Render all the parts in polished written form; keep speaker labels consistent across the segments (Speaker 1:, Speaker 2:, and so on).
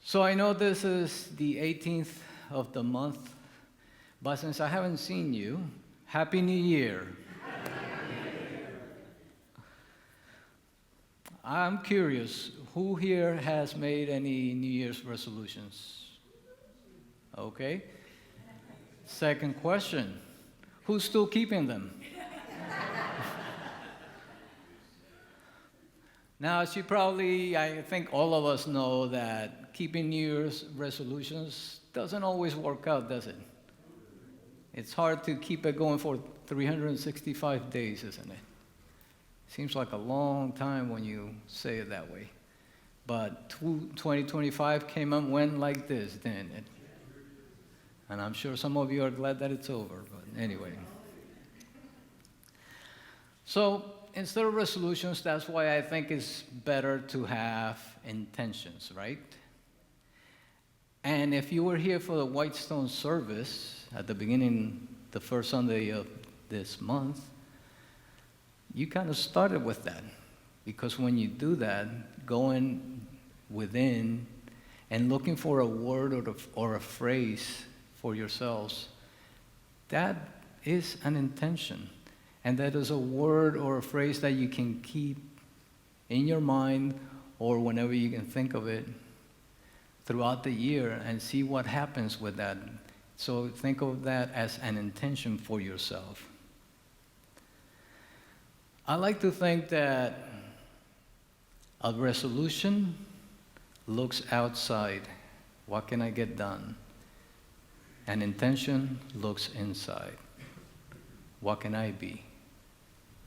Speaker 1: So I know this is the 18th of the month, but since I haven't seen you, Happy New Year. I'm curious, who here has made any New Year's resolutions? Okay. Second question, who's still keeping them? Now, as you probably, I think all of us know that keeping New Year's resolutions doesn't always work out, does it? It's hard to keep it going for 365 days, isn't it? Seems like a long time when you say it that way. But 2025 came and went like this, didn't it? And I'm sure some of you are glad that it's over, but anyway. So instead of resolutions, that's why I think it's better to have intentions, right? And if you were here for the Whitestone service at the beginning, the first Sunday of this month, you kind of started with that. Because when you do that, going within and looking for a word or a phrase for yourselves, that is an intention. And that is a word or a phrase that you can keep in your mind or whenever you can think of it throughout the year and see what happens with that. So think of that as an intention for yourself. I like to think that a resolution looks outside. What can I get done? An intention looks inside. What can I be?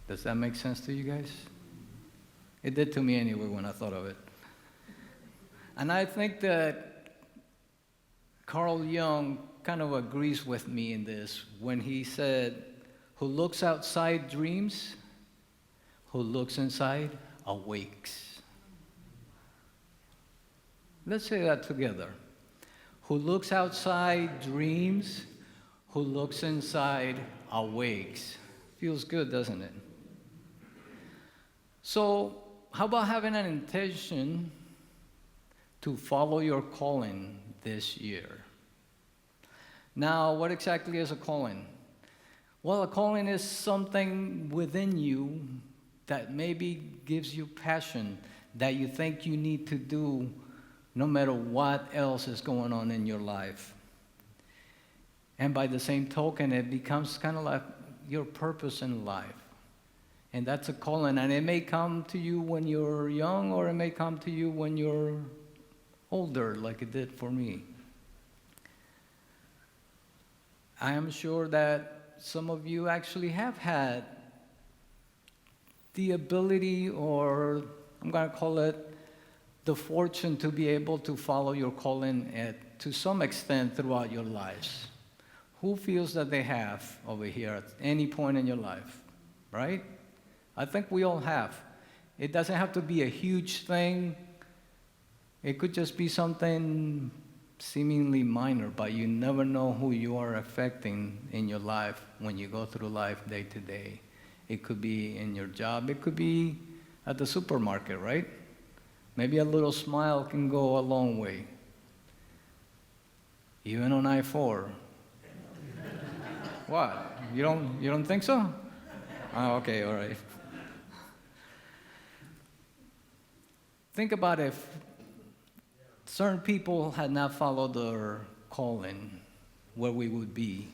Speaker 1: Does that make sense to you guys? It did to me anyway when I thought of it. And I think that Carl Jung kind of agrees with me in this when he said, who looks outside dreams, who looks inside awakes. Let's say that together. Who looks outside dreams, who looks inside awakes. Feels good, doesn't it? So, how about having an intention to follow your calling this year? Now, what exactly is a calling? Well, a calling is something within you that maybe gives you passion that you think you need to do no matter what else is going on in your life. And by the same token, it becomes kind of like your purpose in life. And that's a calling. And it may come to you when you're young, or it may come to you when you're older, like it did for me. I am sure that some of you actually have had the ability, or I'm going to call it the fortune, to be able to follow your calling to some extent throughout your lives. Who feels that they have over here at any point in your life, right? I think we all have. It doesn't have to be a huge thing. It could just be something seemingly minor, but you never know who you are affecting in your life when you go through life day to day. It could be in your job. It could be at the supermarket, right? Maybe a little smile can go a long way. Even on I-4. What? You don't think so? Oh, okay, all right. Think about if certain people had not followed their calling, where we would be.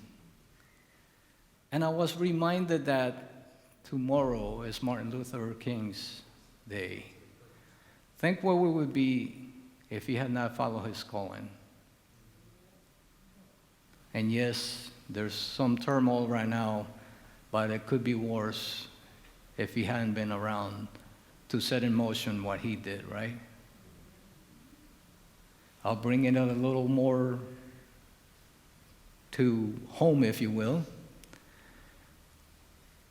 Speaker 1: And I was reminded that tomorrow is Martin Luther King's day. Think where we would be if he had not followed his calling. And yes, there's some turmoil right now, but it could be worse if he hadn't been around to set in motion what he did, right? I'll bring it a little more to home, if you will.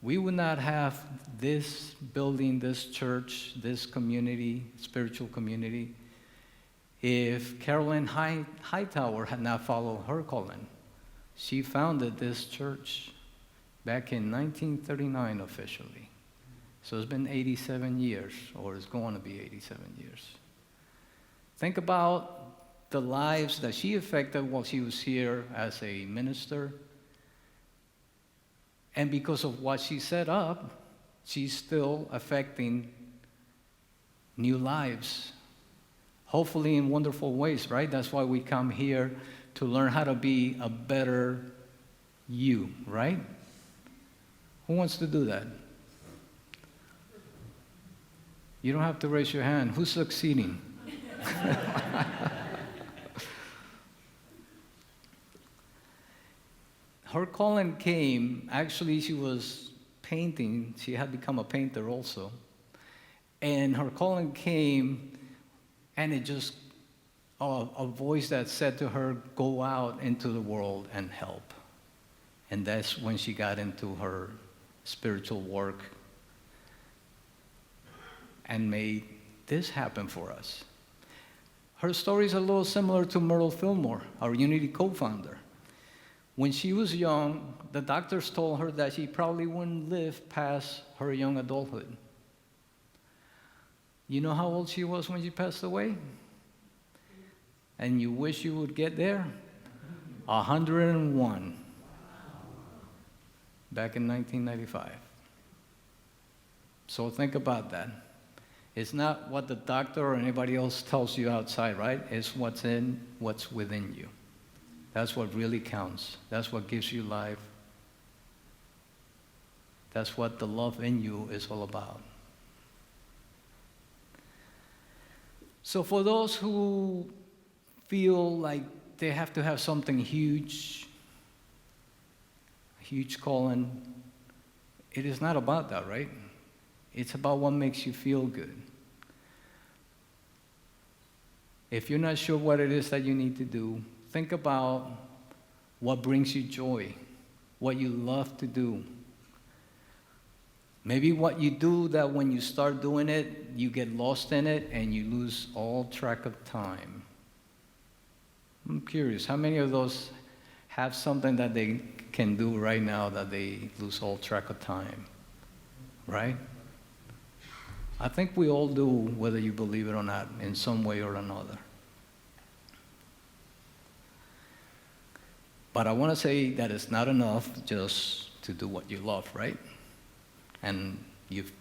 Speaker 1: We would not have this building, this church, this community, spiritual community, if Carolyn Hightower had not followed her calling. She founded this church back in 1939 officially. So it's been 87 years, or it's going to be 87 years. Think about the lives that she affected while she was here as a minister. And because of what she set up, she's still affecting new lives. Hopefully in wonderful ways, right? That's why we come here, to learn how to be a better you, right? Who wants to do that? You don't have to raise your hand. Who's succeeding? Her calling came, actually she was painting. She had become a painter also. And her calling came, and it just, a voice that said to her, go out into the world and help. And that's when she got into her spiritual work and made this happen for us. Her story is a little similar to Myrtle Fillmore, our Unity co-founder. When she was young, the doctors told her that she probably wouldn't live past her young adulthood. You know how old she was when she passed away? And you wish you would get there? 101. Back in 1995. So think about that. It's not what the doctor or anybody else tells you outside, right? It's what's within you. That's what really counts. That's what gives you life. That's what the love in you is all about. So for those who feel like they have to have something huge, a huge calling, it is not about that, right? It's about what makes you feel good. If you're not sure what it is that you need to do, think about what brings you joy, what you love to do. Maybe what you do that when you start doing it, you get lost in it and you lose all track of time. I'm curious, how many of those have something that they can do right now that they lose all track of time, right? I think we all do, whether you believe it or not, in some way or another. But I want to say that it's not enough just to do what you love, right? And you've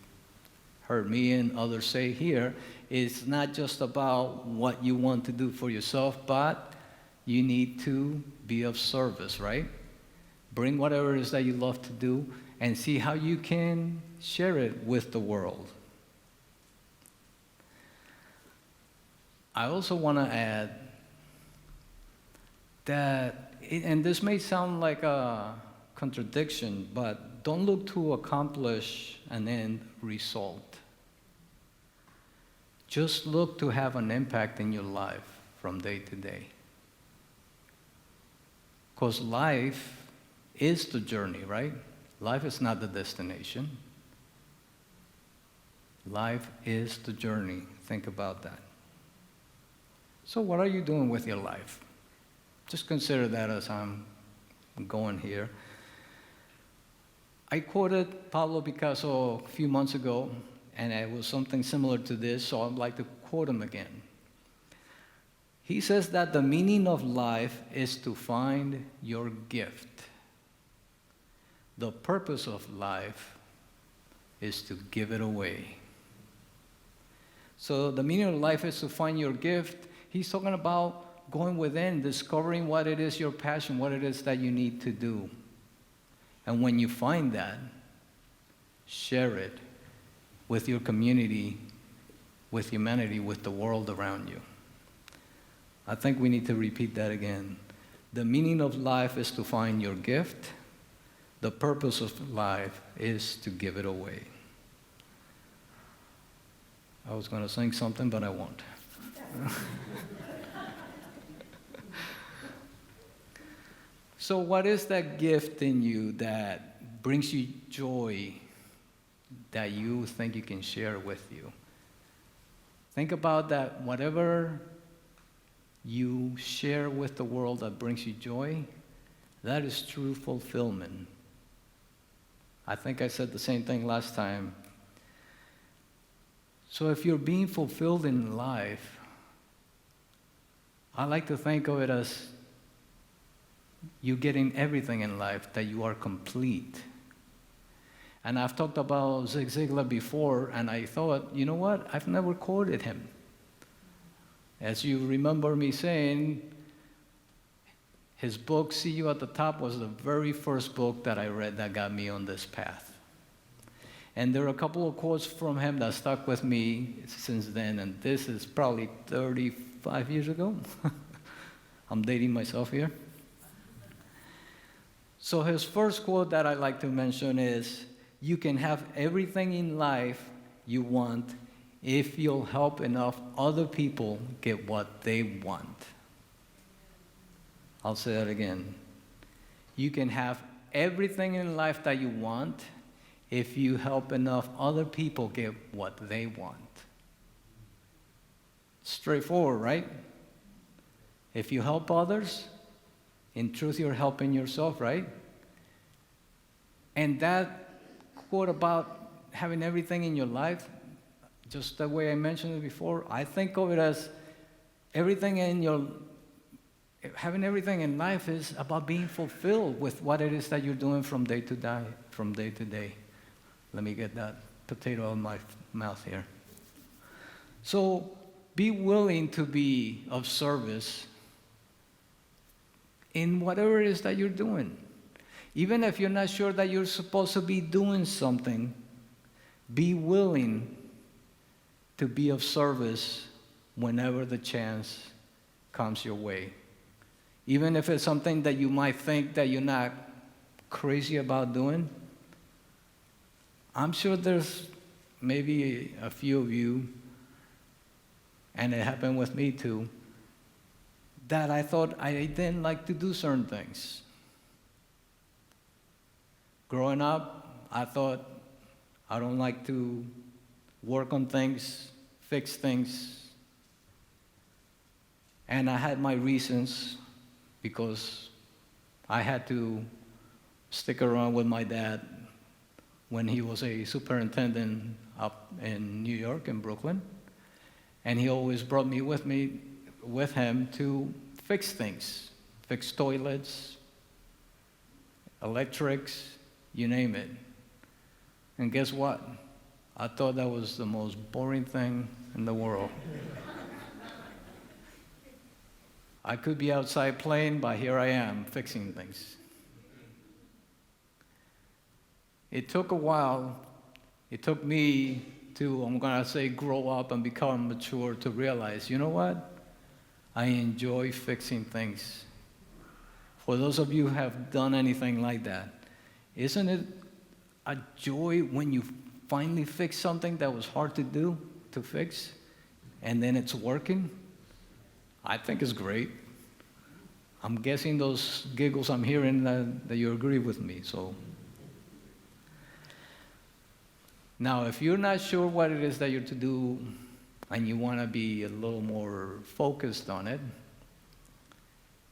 Speaker 1: heard me and others say here, it's not just about what you want to do for yourself, but you need to be of service, right? Bring whatever it is that you love to do and see how you can share it with the world. I also want to add that, and this may sound like a contradiction, but don't look to accomplish an end result. Just look to have an impact in your life from day to day. Because life is the journey, right? Life is not the destination. Life is the journey. Think about that. So what are you doing with your life? Just consider that as I'm going here. I quoted Pablo Picasso a few months ago, and it was something similar to this, so I'd like to quote him again. He says that the meaning of life is to find your gift. The purpose of life is to give it away. So the meaning of life is to find your gift. He's talking about going within, discovering what it is your passion, what it is that you need to do. And when you find that, share it with your community, with humanity, with the world around you. I think we need to repeat that again. The meaning of life is to find your gift. The purpose of life is to give it away. I was going to sing something, but I won't. So what is that gift in you that brings you joy that you think you can share with you? Think about that. Whatever you share with the world that brings you joy, that is true fulfillment. I think I said the same thing last time. So if you're being fulfilled in life, I like to think of it as you getting everything in life, that you are complete. And I've talked about Zig Ziglar before, and I thought, you know what? I've never quoted him. As you remember me saying, his book, See You at the Top, was the very first book that I read that got me on this path. And there are a couple of quotes from him that stuck with me since then, and this is probably 35 years ago. I'm dating myself here. So his first quote that I like to mention is, you can have everything in life you want if you'll help enough other people get what they want. I'll say that again. You can have everything in life that you want if you help enough other people get what they want. Straightforward, right? If you help others, in truth, you're helping yourself, right? And that quote about having everything in your life, just the way I mentioned it before, I think of it as having everything in life is about being fulfilled with what it is that you're doing from day to day. Let me get that potato out of my mouth here. So be willing to be of service in whatever it is that you're doing. Even if you're not sure that you're supposed to be doing something, be willing to be of service whenever the chance comes your way. Even if it's something that you might think that you're not crazy about doing, I'm sure there's maybe a few of you, and it happened with me too, that I thought I didn't like to do certain things. Growing up, I thought I don't like to work on things, fix things. And I had my reasons because I had to stick around with my dad when he was a superintendent up in New York, in Brooklyn. And he always brought me with him to fix things, fix toilets, electrics, you name it. And guess what? I thought that was the most boring thing in the world. I could be outside playing, but here I am fixing things. It took a while. It took me to, I'm going to say, grow up and become mature to realize, you know what? I enjoy fixing things. For those of you who have done anything like that, isn't it a joy when you finally fix something that was hard to fix, and then it's working? I think it's great. I'm guessing those giggles I'm hearing that you agree with me. So now, if you're not sure what it is that you're to do and you want to be a little more focused on it,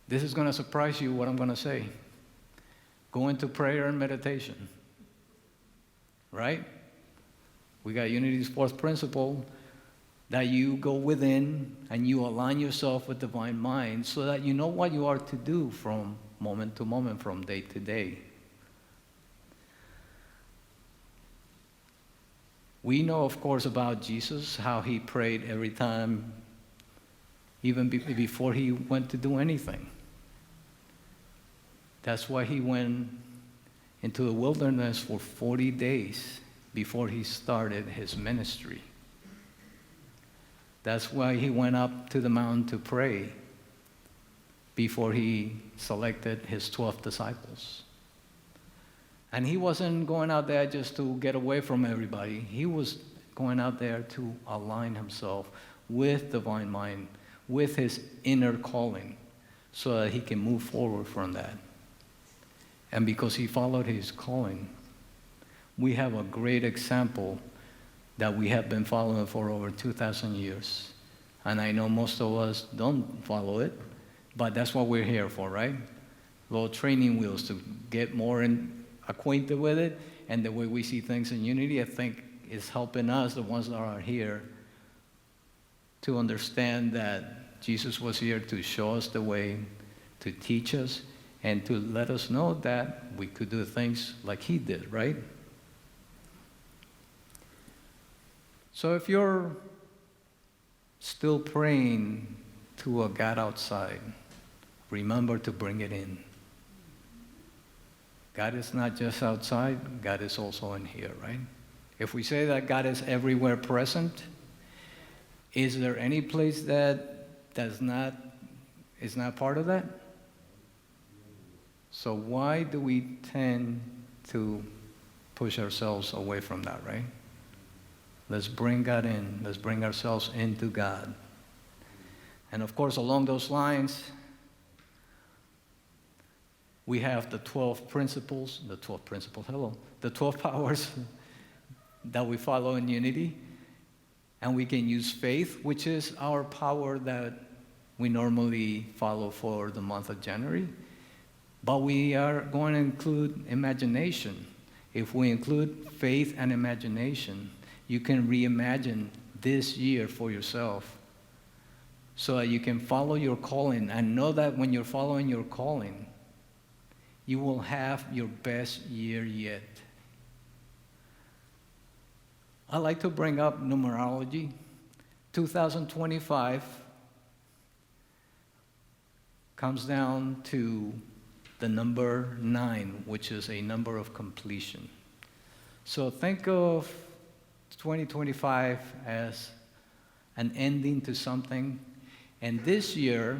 Speaker 1: this is going to surprise you what I'm going to say. Go into prayer and meditation. Right? We got Unity's fourth principle, that you go within and you align yourself with divine mind so that you know what you are to do from moment to moment, from day to day. We know, of course, about Jesus, how he prayed every time, even before he went to do anything. That's why he went into the wilderness for 40 days before he started his ministry. That's why he went up to the mountain to pray before he selected his 12 disciples. And he wasn't going out there just to get away from everybody. He was going out there to align himself with divine mind, with his inner calling, so that he can move forward from that. And because he followed his calling, we have a great example that we have been following for over 2,000 years. And I know most of us don't follow it, but that's what we're here for, right? Little training wheels to get more acquainted with it, and the way we see things in Unity, I think, is helping us, the ones that are here, to understand that Jesus was here to show us the way, to teach us, and to let us know that we could do things like he did, right? So if you're still praying to a God outside, remember to bring it in. God is not just outside, God is also in here, right? If we say that God is everywhere present, is there any place that is not part of that? So why do we tend to push ourselves away from that, right? Let's bring God in. Let's bring ourselves into God. And of course, along those lines, we have the 12 powers that we follow in unity. And we can use faith, which is our power that we normally follow for the month of January. But we are going to include imagination. If we include faith and imagination, you can reimagine this year for yourself so that you can follow your calling and know that when you're following your calling, you will have your best year yet. I like to bring up numerology. 2025 comes down to the number 9, which is a number of completion. So think of 2025 as an ending to something. And this year,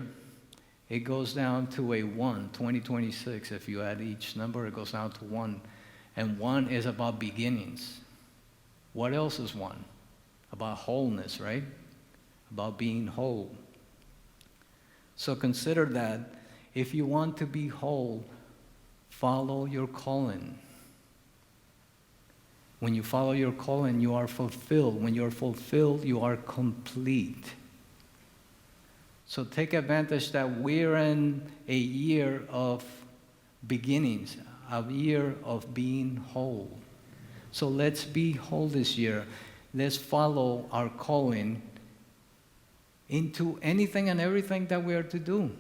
Speaker 1: it goes down to a 1, 2026. If you add each number, it goes down to 1. And 1 is about beginnings. What else is 1? About wholeness, right? About being whole. So consider that if you want to be whole, follow your calling. When you follow your calling, you are fulfilled. When you're fulfilled, you are complete. So take advantage that we're in a year of beginnings, a year of being whole. So let's be whole this year. Let's follow our calling into anything and everything that we are to do.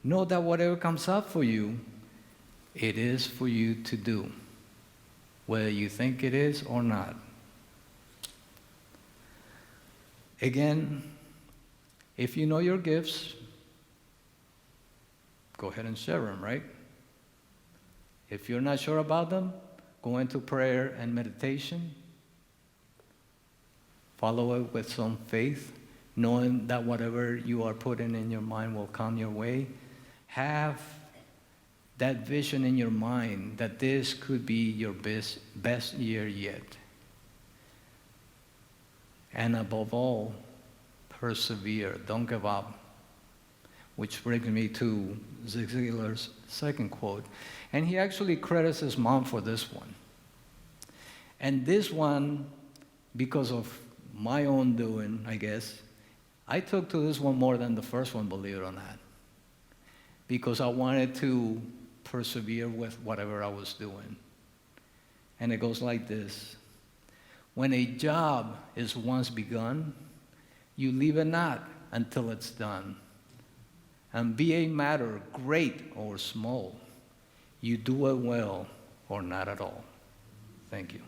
Speaker 1: Know that whatever comes up for you, it is for you to do, whether you think it is or not. Again, if you know your gifts, go ahead and share them, right? If you're not sure about them, go into prayer and meditation. Follow it with some faith, knowing that whatever you are putting in your mind will come your way. Have that vision in your mind that this could be your best year yet. And above all, persevere. Don't give up. Which brings me to Zig Ziglar's second quote. And he actually credits his mom for this one. And this one, because of my own doing, I guess, I took to this one more than the first one, believe it or not. Because I wanted to persevere with whatever I was doing. And it goes like this. When a job is once begun, you leave it not until it's done. And be a matter great or small, you do it well or not at all. Thank you.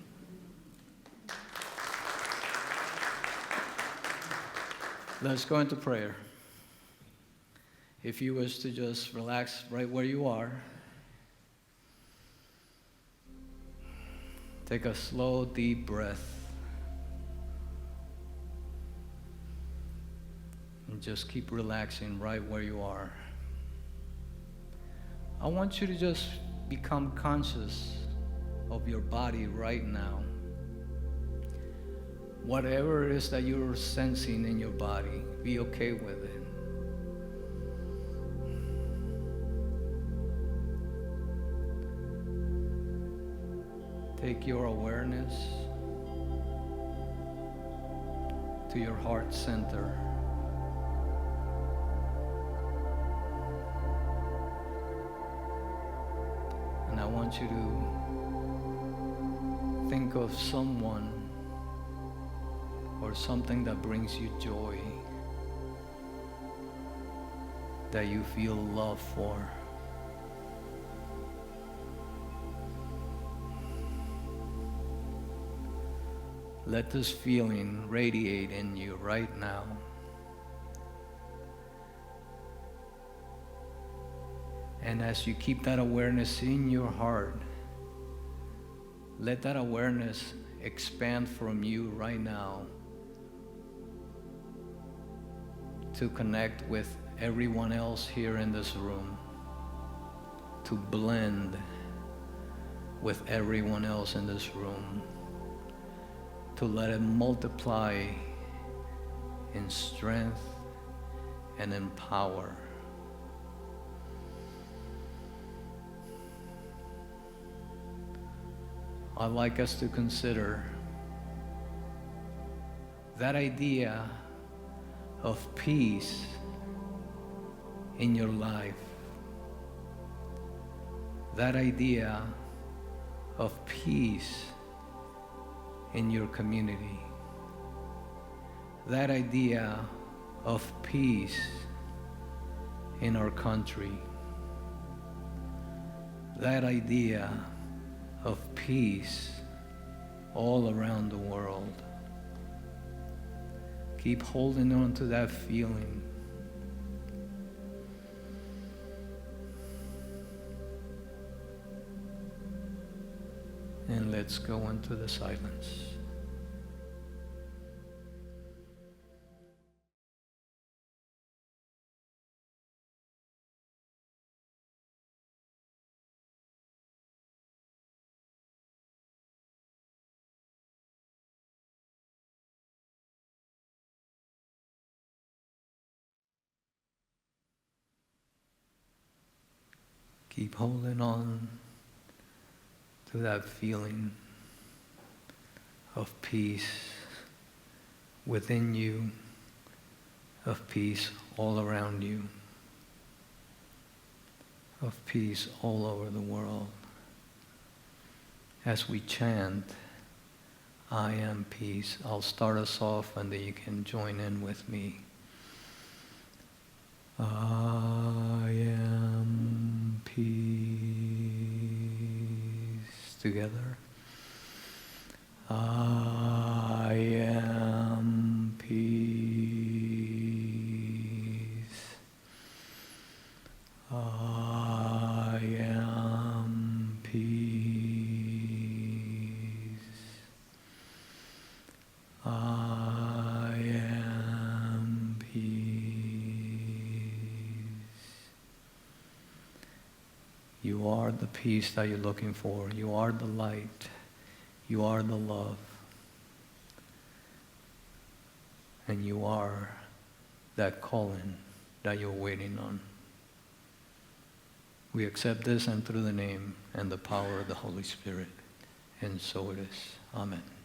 Speaker 1: Let's go into prayer. If you wish to just relax right where you are, take a slow, deep breath. And just keep relaxing right where you are. I want you to just become conscious of your body right now. Whatever it is that you're sensing in your body, be okay with it. Take your awareness to your heart center. And I want you to think of someone or something that brings you joy. that you feel love for. Let this feeling radiate in you right now. And as you keep that awareness in your heart, let that awareness expand from you right now to connect with everyone else here in this room, to blend with everyone else in this room, to let it multiply in strength and in power. I'd like us to consider that idea of peace in your life, that idea of peace in your community, that idea of peace in our country, that idea of peace all around the world. Keep holding on to that feeling. And let's go into the silence. Keep holding on to that feeling of peace within you, of peace all around you, of peace all over the world. As we chant, I am peace, I'll start us off and then you can join in with me. I am peace. Together. I am peace. I am peace. I am peace. You are the peace that you're looking for. You are the light. You are the love. And you are that calling that you're waiting on. We accept this and through the name and the power of the Holy Spirit. And so it is. Amen.